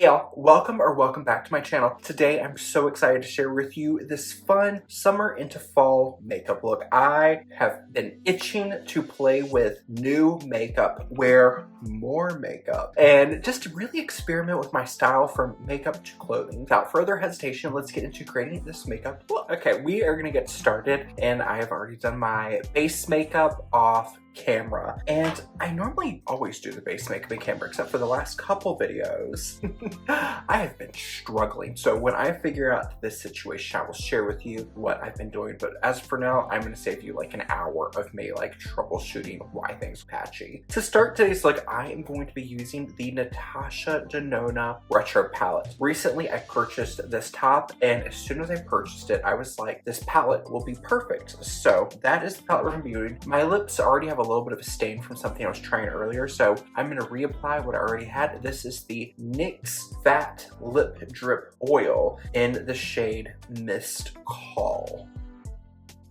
Hey y'all, welcome back to my channel. Today I'm so excited to share with you this fun summer into fall makeup look. I have been itching to play with new makeup, wear more makeup, and just to really experiment with my style from makeup to clothing. Without further hesitation, let's get into creating this makeup look. Okay, we are gonna get started, and I have already done my base makeup off camera, and I normally always do the base makeup in camera except for the last couple videos. I have been struggling, so when I figure out this situation I will share with you what I've been doing, but as for now I'm going to save you like an hour of me like troubleshooting why things are patchy. To start today's look, I am going to be using the Natasha Denona Retro Palette. Recently I purchased this top, and as soon as I purchased it I was like, this palette will be perfect. So that is the palette we're going to be using. My lips already have a little bit of a stain from something I was trying earlier, so I'm going to reapply what I already had. This is the NYX Fat Lip Drip Oil in the shade Mist Call.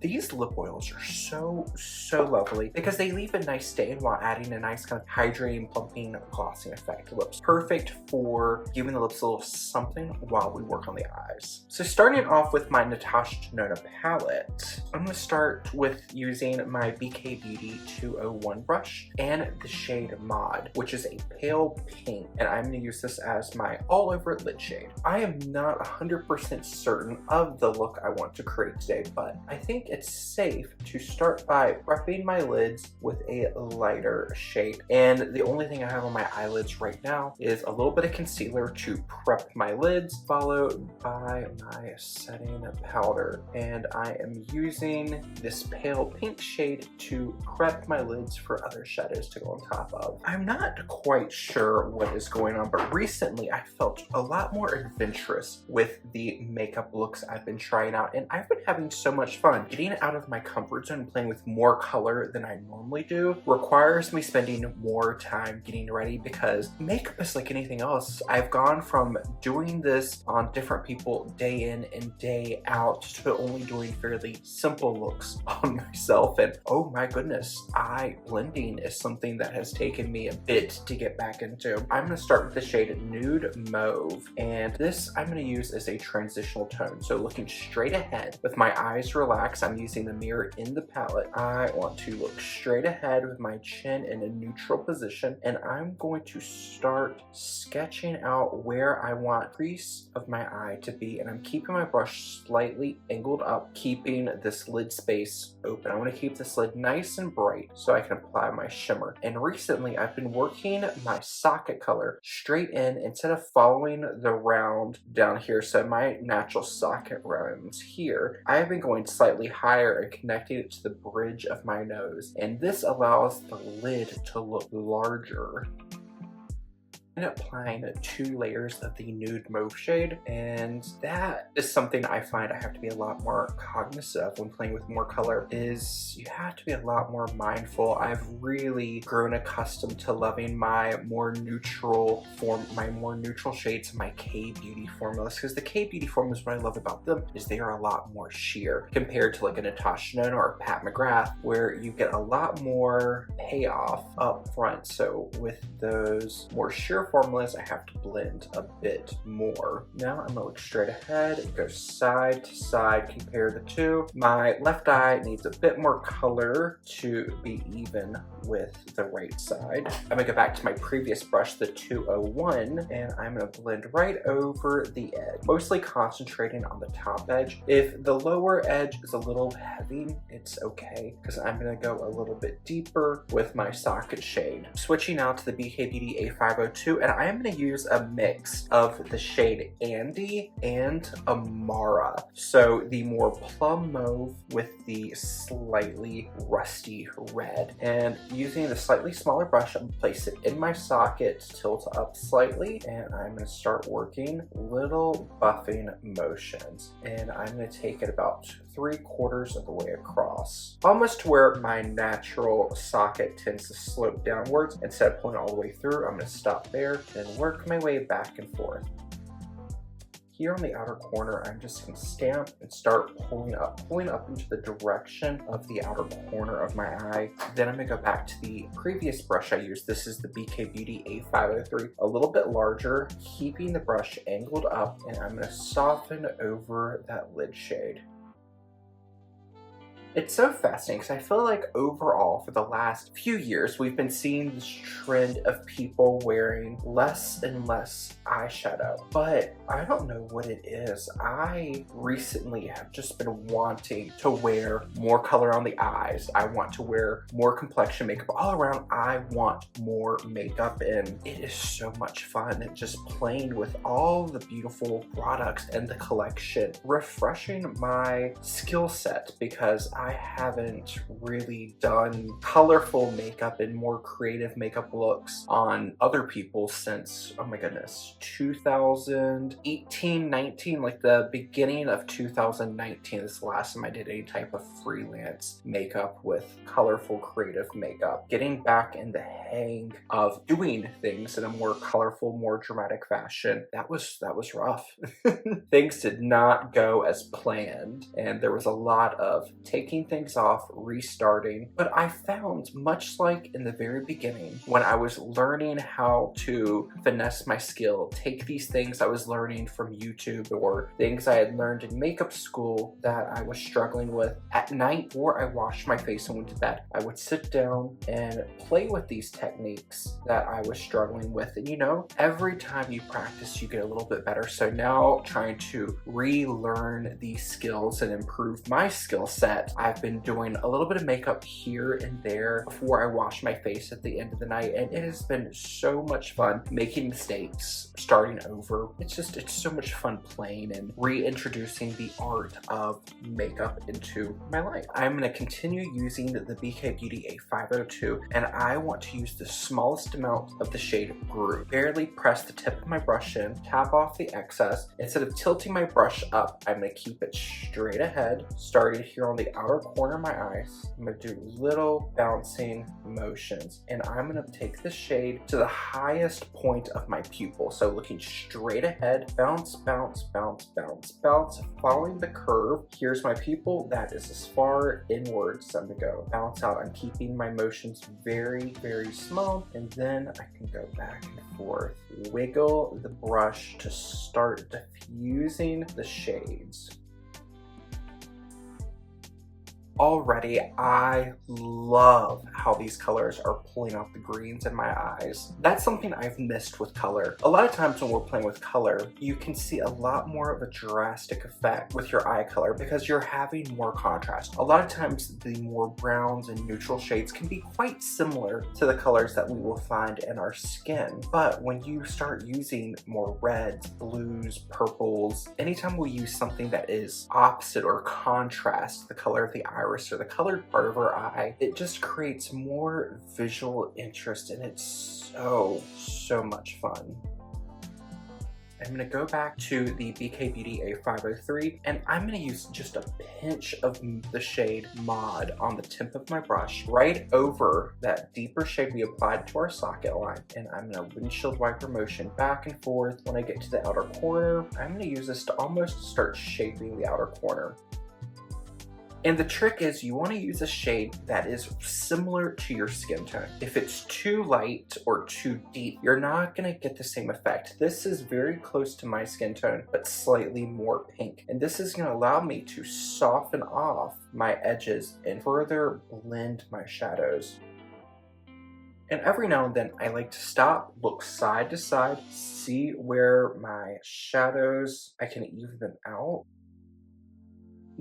These lip oils are so lovely because they leave a nice stain while adding a nice kind of hydrating, plumping, glossing effect to lips. Perfect for giving the lips a little something while we work on the eyes. So starting off with my Natasha Denona palette, I'm going to start with using my BK Beauty 201 brush and the shade Mod, which is a pale pink, and I'm going to use this as my all over lid shade. I am not 100% certain of the look I want to create today, but I think it's safe to start by prepping my lids with a lighter shade. And the only thing I have on my eyelids right now is a little bit of concealer to prep my lids, followed by my setting powder. And I am using this pale pink shade to prep my lids for other shadows to go on top of. I'm not quite sure what is going on, but recently I felt a lot more adventurous with the makeup looks I've been trying out, and I've been having so much fun. Getting out of my comfort zone and playing with more color than I normally do requires me spending more time getting ready, because makeup is like anything else. I've gone from doing this on different people day in and day out to only doing fairly simple looks on myself, and oh my goodness, eye blending is something that has taken me a bit to get back into. I'm going to start with the shade Nude Mauve, and this I'm going to use as a transitional tone. So looking straight ahead with my eyes relaxed, I'm using the mirror in the palette. I want to look straight ahead with my chin in a neutral position, and I'm going to start sketching out where I want the crease of my eye to be, and I'm keeping my brush slightly angled up, keeping this lid space open. I want to keep this lid nice and bright so I can apply my shimmer. And recently I've been working my socket color straight in instead of following the round down here. So my natural socket runs here. I have been going slightly higher and connecting it to the bridge of my nose, and this allows the lid to look larger. I'm applying 2 layers of the Nude Mauve shade, and that is something I find I have to be a lot more cognizant of when playing with more color. Is you have to be a lot more mindful. I've really grown accustomed to loving my more neutral shades, my K-Beauty formulas, because the K-Beauty formulas, what I love about them is they are a lot more sheer compared to like a Natasha Denona or a Pat McGrath, where you get a lot more payoff up front. So with those more sheer formulas, I have to blend a bit more. Now I'm gonna look straight ahead, go side to side, compare the two. My left eye needs a bit more color to be even with the right side. I'm gonna go back to my previous brush, the 201, and I'm gonna blend right over the edge, mostly concentrating on the top edge. If the lower edge is a little heavy, it's okay, because I'm gonna go a little bit deeper with my socket shade. Switching now to the BK Beauty A502, and I am going to use a mix of the shade Andy and Amara. So the more plum mauve with the slightly rusty red. And using the slightly smaller brush, I'm going to place it in my socket, tilt up slightly, and I'm going to start working little buffing motions. And I'm going to take it about 3/4 of the way across, almost to where my natural socket tends to slope downwards. Instead of pulling all the way through, I'm going to stop there and work my way back and forth. here on the outer corner, I'm just gonna stamp and start pulling up into the direction of the outer corner of my eye. Then I'm gonna go back to the previous brush I used. This is the BK Beauty A503, a little bit larger, keeping the brush angled up, and I'm gonna soften over that lid shade. It's so fascinating because I feel like overall for the last few years we've been seeing this trend of people wearing less and less eyeshadow, but I don't know what it is. I recently have just been wanting to wear more color on the eyes. I want to wear more complexion makeup all around. I want more makeup, and it is so much fun just playing with all the beautiful products and the collection, refreshing my skill set because I haven't really done colorful makeup and more creative makeup looks on other people since, oh my goodness, 2018, 19, like the beginning of 2019 is the last time I did any type of freelance makeup with colorful creative makeup. Getting back in the hang of doing things in a more colorful, more dramatic fashion, that was rough. Things did not go as planned, and there was a lot of taking things off, restarting. But I found, much like in the very beginning, when I was learning how to finesse my skill, take these things I was learning from YouTube or things I had learned in makeup school that I was struggling with, at night before I washed my face and went to bed, I would sit down and play with these techniques that I was struggling with. And you know, every time you practice, you get a little bit better. So now trying to relearn these skills and improve my skill set, I've been doing a little bit of makeup here and there before I wash my face at the end of the night, and it has been so much fun making mistakes, starting over. It's so much fun playing and reintroducing the art of makeup into my life. I'm going to continue using the BK Beauty A502, and I want to use the smallest amount of the shade Groove. Barely press the tip of my brush in, tap off the excess. Instead of tilting my brush up, I'm going to keep it straight ahead, starting here on the outer corner of my eyes. I'm going to do little bouncing motions, and I'm going to take the shade to the highest point of my pupil. So looking straight ahead, bounce, bounce, bounce, bounce, bounce, following the curve. Here's my pupil, that is as far inwards as I'm going to go. Bounce out. I'm keeping my motions very, very small, and then I can go back and forth. Wiggle the brush to start diffusing the shades. Already, I love how these colors are pulling out the greens in my eyes. That's something I've missed with color. A lot of times when we're playing with color, you can see a lot more of a drastic effect with your eye color because you're having more contrast. A lot of times the more browns and neutral shades can be quite similar to the colors that we will find in our skin. But when you start using more reds, blues, purples, anytime we use something that is opposite or contrast the color of the iris or the colored part of our eye, it just creates more visual interest, and it's so much fun. I'm going to go back to the BK Beauty A503, and I'm going to use just a pinch of the shade Mod on the tip of my brush, right over that deeper shade we applied to our socket line. And I'm going to windshield wiper motion back and forth. When I get to the outer corner, I'm going to use this to almost start shaping the outer corner. And the trick is you want to use a shade that is similar to your skin tone. If it's too light or too deep, you're not going to get the same effect. This is very close to my skin tone, but slightly more pink. And this is going to allow me to soften off my edges and further blend my shadows. And every now and then I like to stop, look side to side, see where my shadows, I can even them out.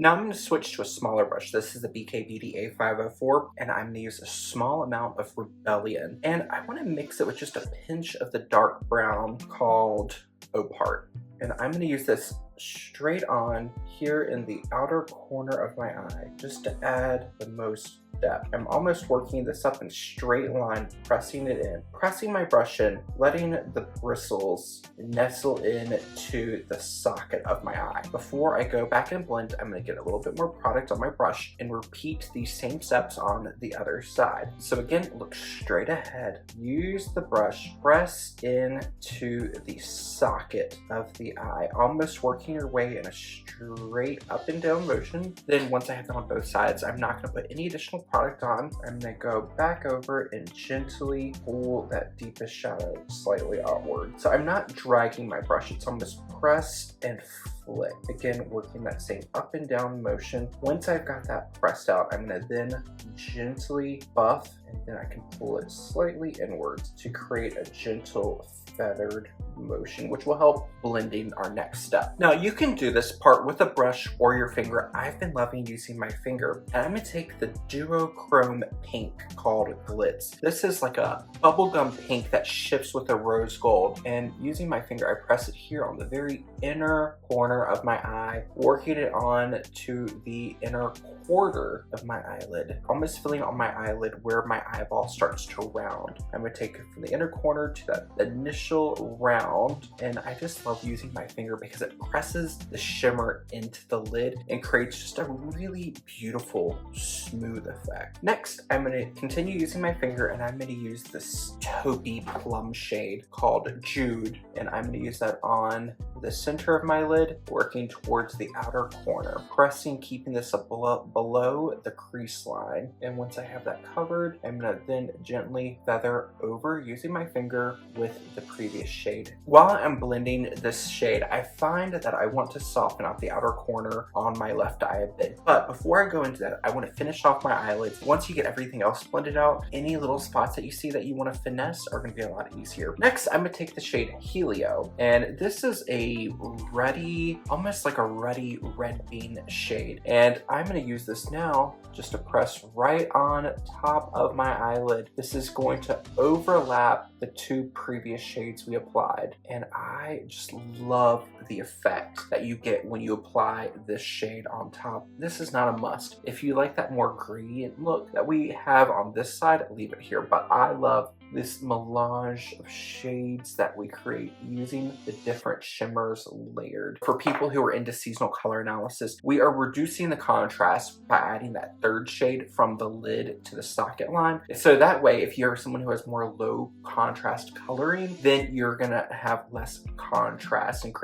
Now I'm going to switch to a smaller brush. This is the BK Beauty A504, and I'm going to use a small amount of Rebellion. And I want to mix it with just a pinch of the dark brown called Opart. And I'm going to use this straight on here in the outer corner of my eye, just to add the most depth. I'm almost working this up in a straight line, pressing it in, pressing my brush in, letting the bristles nestle into the socket of my eye. Before I go back and blend, I'm going to get a little bit more product on my brush and repeat these same steps on the other side. So again, look straight ahead, use the brush, press into the socket of the eye, almost working your way in a straight up and down motion. Then once I have that on both sides, I'm not going to put any additional product on. I'm going to go back over and gently pull that deepest shadow slightly outward. So I'm not dragging my brush, it's almost press and flick. Again, working that same up and down motion. Once I've got that pressed out, I'm going to then gently buff, and then I can pull it slightly inwards to create a gentle feathered motion, which will help blending our next step. Now you can do this part with a brush or your finger. I've been loving using my finger, and I'm going to take the duochrome pink called Glitz. This is like a bubblegum pink that shifts with a rose gold, and using my finger, I press it here on the very inner corner of my eye, working it on to the inner quarter of my eyelid, almost filling on my eyelid where my eyeball starts to round. I'm going to take it from the inner corner to that initial round, and I just love using my finger because it presses the shimmer into the lid and creates just a really beautiful smooth effect. Next, I'm going to continue using my finger, and I'm going to use this taupey plum shade called Jude, and I'm going to use that on the center of my lid, working towards the outer corner, pressing, keeping this up below the crease line. And once I have that covered, I'm going to then gently feather over using my finger with the previous shade. While I'm blending this shade, I find that I want to soften out the outer corner on my left eye a bit. But before I go into that, I want to finish off my eyelids. Once you get everything else blended out, any little spots that you see that you want to finesse are going to be a lot easier. Next, I'm going to take the shade Helio, and this is a ruddy, almost like a ruddy red bean shade, and I'm going to use this now just to press right on top of my eyelid. This is going to overlap the two previous shades we applied, and I just love the effect that you get when you apply this shade on top. This is not a must. If you like that more gradient look that we have on this side, leave it here, but I love this melange of shades that we create using the different shimmers layered. For people who are into seasonal color analysis, we are reducing the contrast by adding that third shade from the lid to the socket line. So that way, if you're someone who has more low contrast coloring, then you're gonna have less contrast and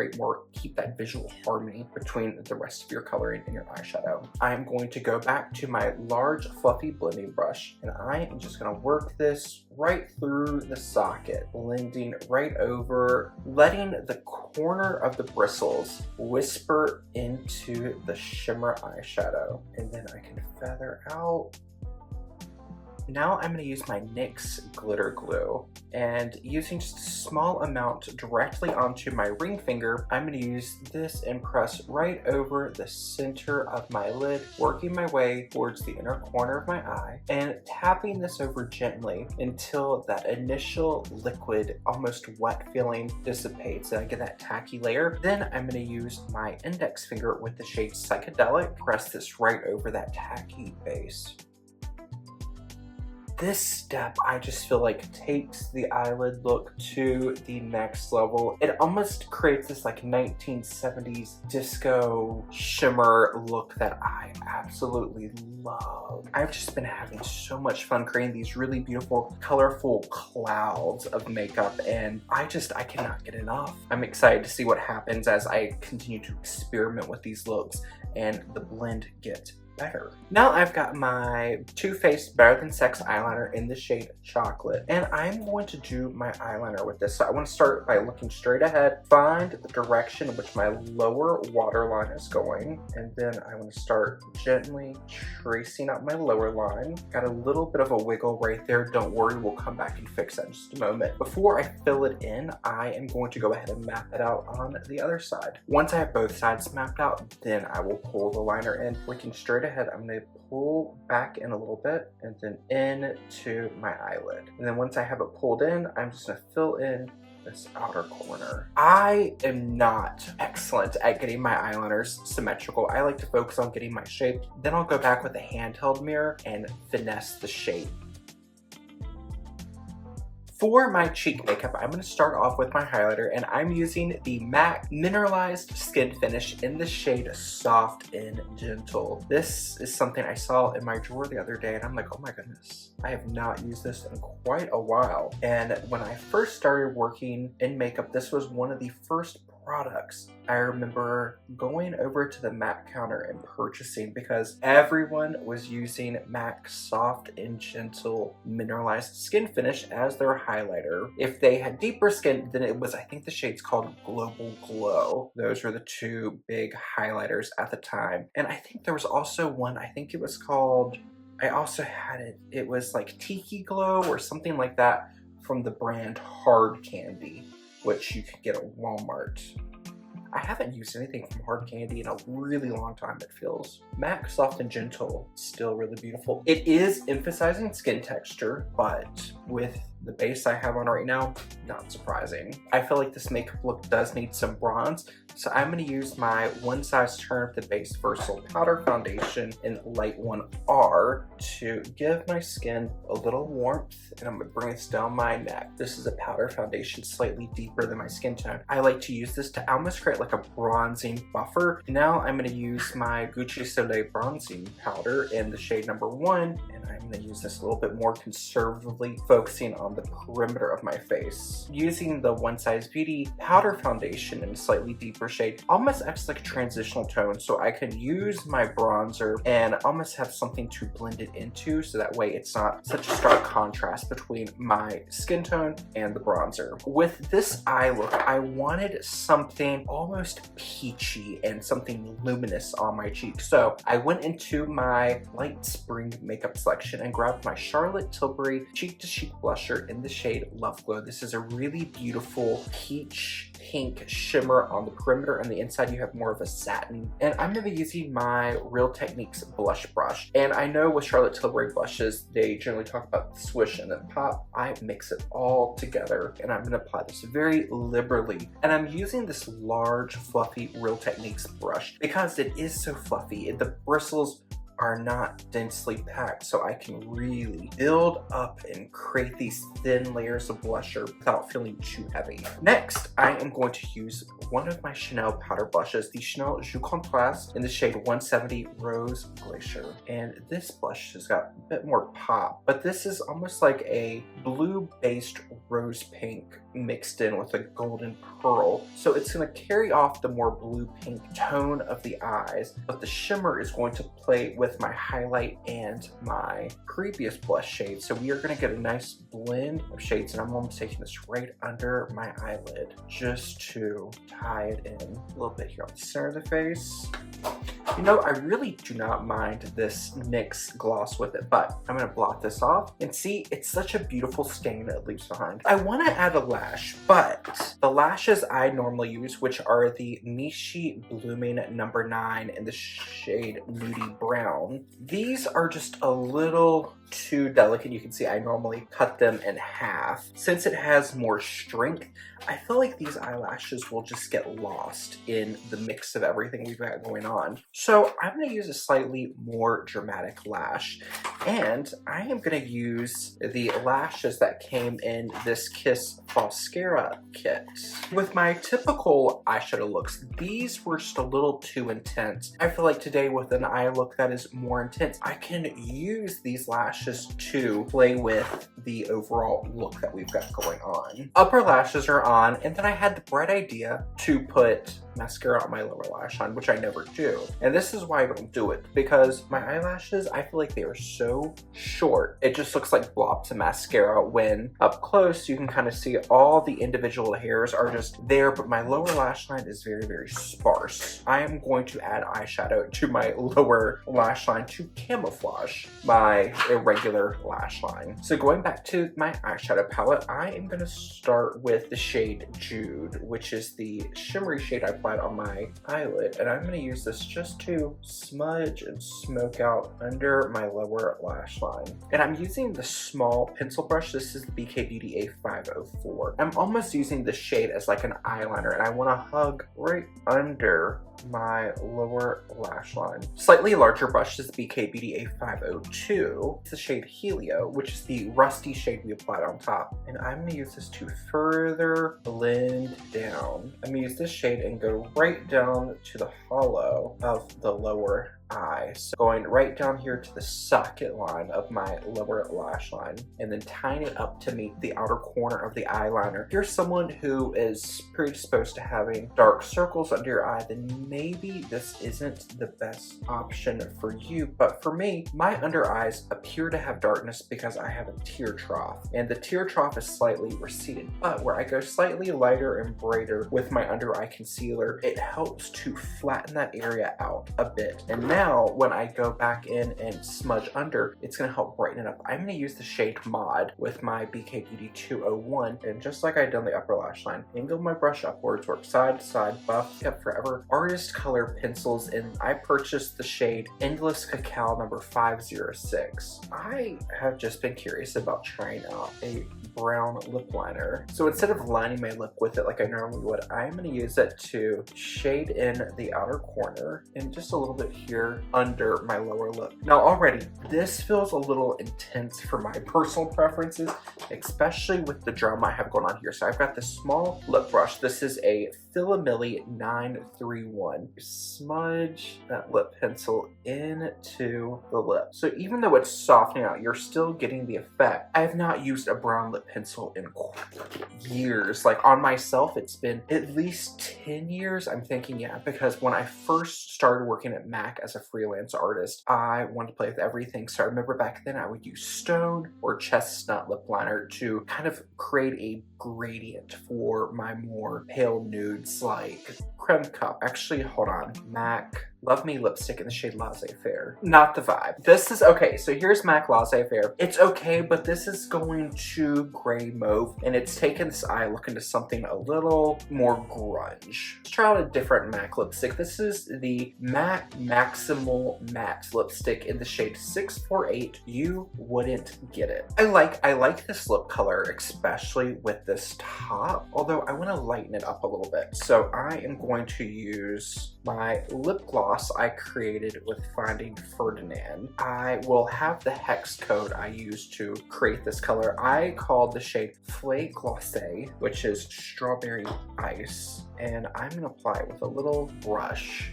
keep that visual harmony between the rest of your coloring in your eyeshadow. I'm going to go back to my large fluffy blending brush, and I am just gonna work this right through the socket, blending right over, letting the corner of the bristles whisper into the shimmer eyeshadow, and then I can feather out. Now I'm going to use my NYX glitter glue, and using just a small amount directly onto my ring finger, I'm going to use this and press right over the center of my lid, working my way towards the inner corner of my eye and tapping this over gently until that initial liquid, almost wet feeling dissipates and I get that tacky layer. Then I'm going to use my index finger with the shade Psychedelic, press this right over that tacky base. This step, I just feel like takes the eyelid look to the next level. It almost creates this like 1970s disco shimmer look that I absolutely love. I've just been having so much fun creating these really beautiful, colorful clouds of makeup, and I cannot get enough. I'm excited to see what happens as I continue to experiment with these looks and the blend gets better. Now I've got my Too Faced Better Than Sex eyeliner in the shade Chocolate, and I'm going to do my eyeliner with this. So I want to start by looking straight ahead, find the direction in which my lower waterline is going, and then I want to start gently tracing out my lower line. Got a little bit of a wiggle right there. Don't worry, we'll come back and fix that in just a moment. Before I fill it in, I am going to go ahead and map it out on the other side. Once I have both sides mapped out, then I will pull the liner in, looking straight ahead. I'm going to pull back in a little bit and then into my eyelid. And then once I have it pulled in, I'm just going to fill in this outer corner. I am not excellent at getting my eyeliners symmetrical. I like to focus on getting my shape. Then I'll go back with a handheld mirror and finesse the shape. For my cheek makeup, I'm going to start off with my highlighter, and I'm using the MAC Mineralized Skinfinish in the shade Soft and Gentle. This is something I saw in my drawer the other day, and I'm like, oh my goodness, I have not used this in quite a while. And when I first started working in makeup, this was one of the first products I remember going over to the MAC counter and purchasing, because everyone was using MAC Soft and Gentle Mineralized Skin Finish as their highlighter. If they had deeper skin, then it was, I think the shade's called Global Glow. Those were the two big highlighters at the time. And I think there was also one, I think it was called, I also had it, it was like Tiki Glow or something like that from the brand Hard Candy, which you could get at Walmart. I haven't used anything from Hard Candy in a really long time, it feels. MAC Soft and Gentle, still really beautiful. It is emphasizing skin texture, but with the base I have on right now, not surprising. I feel like this makeup look does need some bronze, so I'm going to use my One Size Turn the Base Versatile Powder Foundation in Light 1R to give my skin a little warmth, and I'm going to bring this down my neck. This is a powder foundation slightly deeper than my skin tone. I like to use this to almost create like a bronzing buffer. Now I'm going to use my Gucci Soleil bronzing powder in the shade number 1, and I'm going to use this a little bit more conservatively, focusing on the perimeter of my face. Using the One Size Beauty powder foundation in a slightly deeper shade almost acts like a transitional tone, so I can use my bronzer and almost have something to blend it into, so that way it's not such a stark contrast between my skin tone and the bronzer. With this eye look, I wanted something almost peachy and something luminous on my cheeks, so I went into my light spring makeup selection and grabbed my Charlotte Tilbury Cheek to Cheek blusher in the shade Love Glow. This is a really beautiful peach pink shimmer on the perimeter, and the inside you have more of a satin. And I'm going to be using my Real Techniques blush brush. And I know with Charlotte Tilbury blushes, they generally talk about the swish and then pop. I mix it all together, and I'm going to apply this very liberally. And I'm using this large, fluffy Real Techniques brush because it is so fluffy. The bristles are not densely packed, so I can really build up and create these thin layers of blusher without feeling too heavy. Next, I am going to use one of my Chanel powder blushes, the Chanel Jus Contraste in the shade 170 Rose Glacier. And this blush has got a bit more pop, but this is almost like a blue-based rose pink mixed in with a golden pearl. So it's going to carry off the more blue-pink tone of the eyes, but the shimmer is going to play with my highlight and my previous blush shade. So we are going to get a nice blend of shades, and I'm almost taking this right under my eyelid just to tie it in a little bit here on the center of the face. You know, I really do not mind this NYX gloss with it, but I'm going to blot this off and see, it's such a beautiful stain it leaves behind. I want to add a lash, but the lashes I normally use, which are the Nishi Blooming number 9 in the shade Nudie Brown, these are just a little too delicate. You can see I normally cut them in half. Since it has more strength, I feel like these eyelashes will just get lost in the mix of everything we've got going on. So I'm going to use a slightly more dramatic lash, and I am going to use the lashes that came in this Kiss Falscara kit. With my typical eyeshadow looks, these were just a little too intense. I feel like today with an eye look that is more intense, I can use these lashes to play with the overall look that we've got going on. Upper lashes are on, and then I had the bright idea to put mascara on my lower lash line, which I never do. And this is why I don't do it, because my eyelashes, I feel like they are so short. It just looks like blobs of mascara when up close you can kind of see all the individual hairs are just there, but my lower lash line is very, very sparse. I am going to add eyeshadow to my lower lash line to camouflage my irregular lash line. So going back to my eyeshadow palette, I am going to start with the shade Jude, which is the shimmery shade I applied on my eyelid, and I'm going to use this just to smudge and smoke out under my lower lash line. And I'm using the small pencil brush. This is the BK Beauty A504. I'm almost using the shade as like an eyeliner, and I want to hug right under my lower lash line. Slightly larger brush is the BK Beauty A502. It's the shade Helio, which is the rusty shade we applied on top. And I'm going to use this to further blend down. I'm going to use this shade and go right down to the hollow of the lower eye. So going right down here to the socket line of my lower lash line, and then tying it up to meet the outer corner of the eyeliner. If you're someone who is predisposed to having dark circles under your eye, then maybe this isn't the best option for you. But for me, my under eyes appear to have darkness because I have a tear trough, and the tear trough is slightly receded. But where I go slightly lighter and brighter with my under eye concealer, it helps to flatten that area out a bit. And now when I go back in and smudge under, it's going to help brighten it up. I'm going to use the shade Mod with my BK Beauty 201, and just like I did on the upper lash line, angle my brush upwards, work side to side, buff kept forever artist color pencils, and I purchased the shade Endless Cacao number 506. I have just been curious about trying out a brown lip liner. So instead of lining my lip with it like I normally would, I'm going to use it to shade in the outer corner and just a little bit here under my lower lip. Now already, this feels a little intense for my personal preferences, especially with the drama I have going on here. So I've got this small lip brush. This is a Philomilli 931. Smudge that lip pencil into the lip. So even though it's softening out, you're still getting the effect. I have not used a brown lip pencil in years. Like on myself, it's been at least 10 years. I'm thinking, yeah, because when I first started working at MAC as a freelance artist, I wanted to play with everything. So I remember back then I would use stone or chestnut lip liner to kind of create a gradient for my more pale nudes like Creme Cup. Actually, hold on. MAC Love Me lipstick in the shade Laissez-Faire. Not the vibe. This is okay. So here's MAC Laissez-Faire. It's okay, but this is going to gray mauve, and it's taken this eye look into something a little more grunge. Let's try out a different MAC lipstick. This is the MAC Maximal Matte lipstick in the shade 648. You wouldn't get it. I like this lip color, especially with this top, although I want to lighten it up a little bit. So I am going to use my lip gloss I created with Finding Ferdinand. I will have the hex code I used to create this color. I called the shade Fleur Glacé, which is strawberry ice, and I'm gonna apply it with a little brush.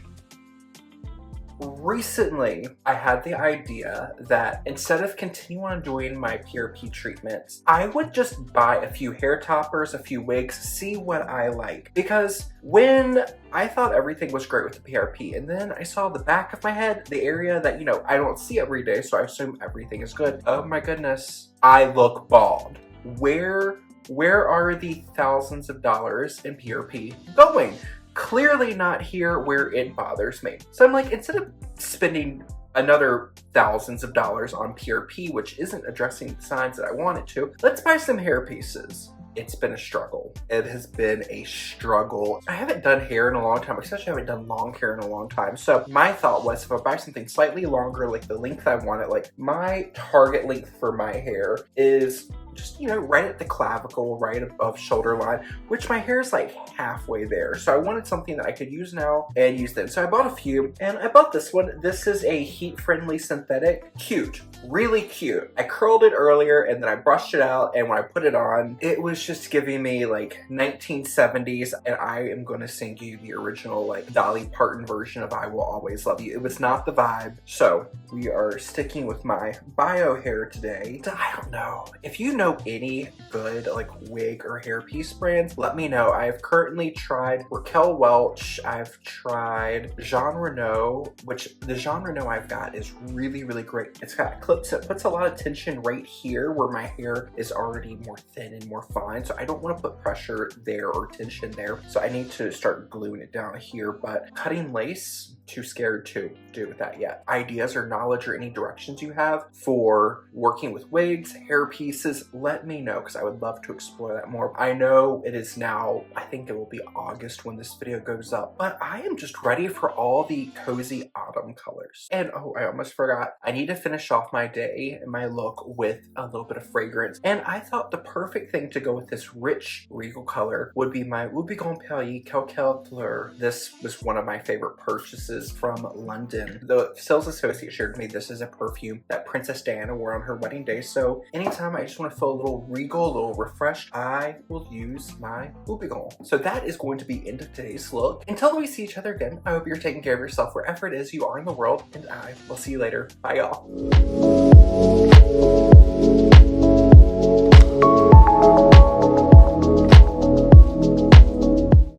Recently, I had the idea that instead of continuing on doing my PRP treatments, I would just buy a few hair toppers, a few wigs, see what I like. Because when I thought everything was great with the PRP, and then I saw the back of my head, the area that, you know, I don't see every day, so I assume everything is good. Oh my goodness, I look bald. Where are the thousands of dollars in PRP going? Clearly not here where it bothers me. So I'm like, instead of spending another thousands of dollars on PRP, which isn't addressing the signs that I want it to, let's buy some hair pieces. It's been a struggle. It has been a struggle. I haven't done hair in a long time, especially I haven't done long hair in a long time. So my thought was, if I buy something slightly longer, like the length I want it, like my target length for my hair is just, you know, right at the clavicle, right above shoulder line, which my hair is like halfway there. So I wanted something that I could use now and use then. So I bought a few, and I bought this one. This is a heat-friendly synthetic. Cute, really cute. I curled it earlier and then I brushed it out, and when I put it on, it was just giving me like 1970s, and I am going to sing you the original like Dolly Parton version of I Will Always Love You. It was not the vibe. So we are sticking with my bio hair today. I don't know. If you know any good like wig or hairpiece brands, let me know. I have currently tried Raquel Welch. I've tried Jean Reno, which the Jean Reno I've got is really, really great. It's got clips that puts a lot of tension right here where my hair is already more thin and more fine. So I don't want to put pressure there or tension there. So I need to start gluing it down here, but cutting lace, too scared to do with that yet. Ideas or knowledge or any directions you have for working with wigs, hair pieces, let me know because I would love to explore that more. I know it is now, I think it will be August when this video goes up, but I am just ready for all the cozy autumn colors. And oh, I almost forgot, I need to finish off my day and my look with a little bit of fragrance. And I thought the perfect thing to go with this rich regal color would be my Houbigant Quelques Fleurs. This was one of my favorite purchases from London. The sales associate shared with me this is a perfume that Princess Diana wore on her wedding day. So anytime I just want to feel a little regal, a little refreshed, I will use my Houbigant. So that is going to be into today's look. Until we see each other again, I hope you're taking care of yourself wherever it is you are in the world, and I will see you later. Bye, y'all.